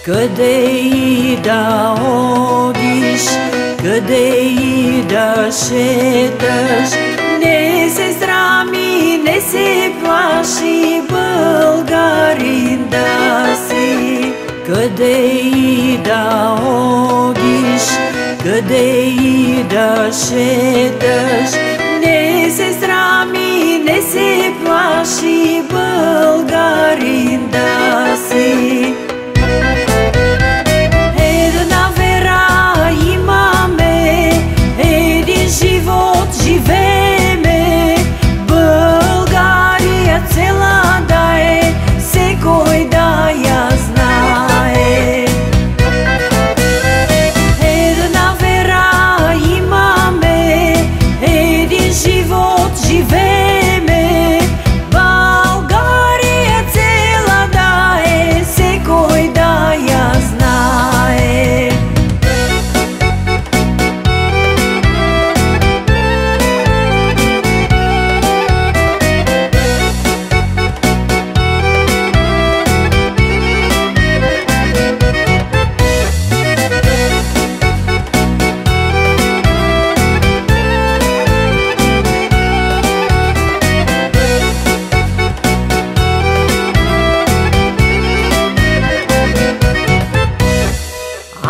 Къде и да одиш, къде и да шеташ, не се срами, не се плаши, българин да си. Къде и да одиш, къде и да шеташ, не се срами, не се плаши, българин да си. Една вера имаме, един живот живееме, България цела да е, секой да я знае. Една вера имаме, един живот живееме, България цела да е, секой да я знае.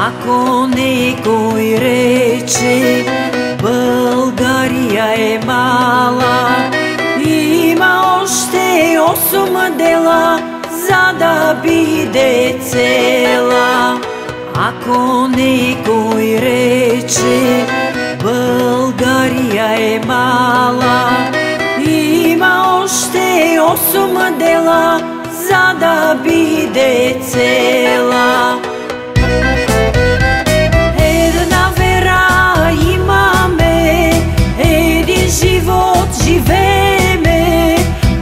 Ако некой рече, България е мала, има още 8 дела, за да биде цела. Ако некой рече, България е мала, има още 8 дела, за да биде цела. Една вера имаме, един живот живееме,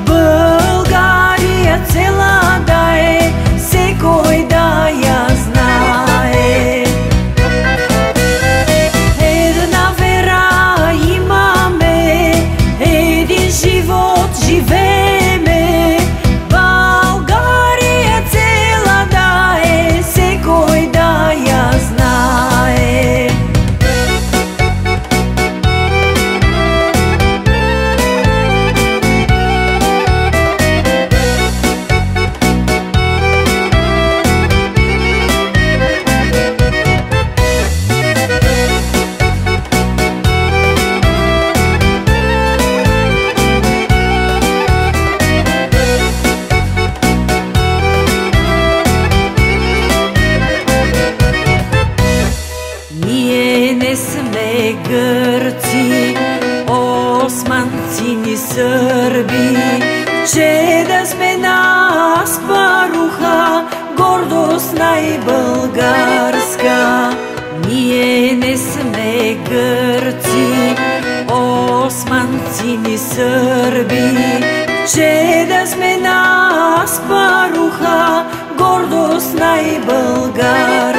България цела да е, секой да я знае. Една вера имаме, един живот живееме, България цела да е, секой да я знае. Ние не сме гърци, османци ни сърби, че да сме на Аспаруха, гордост най-българска. Ние не сме гърци, османци ни сърби, че да сме на Аспаруха, гордост най-българска.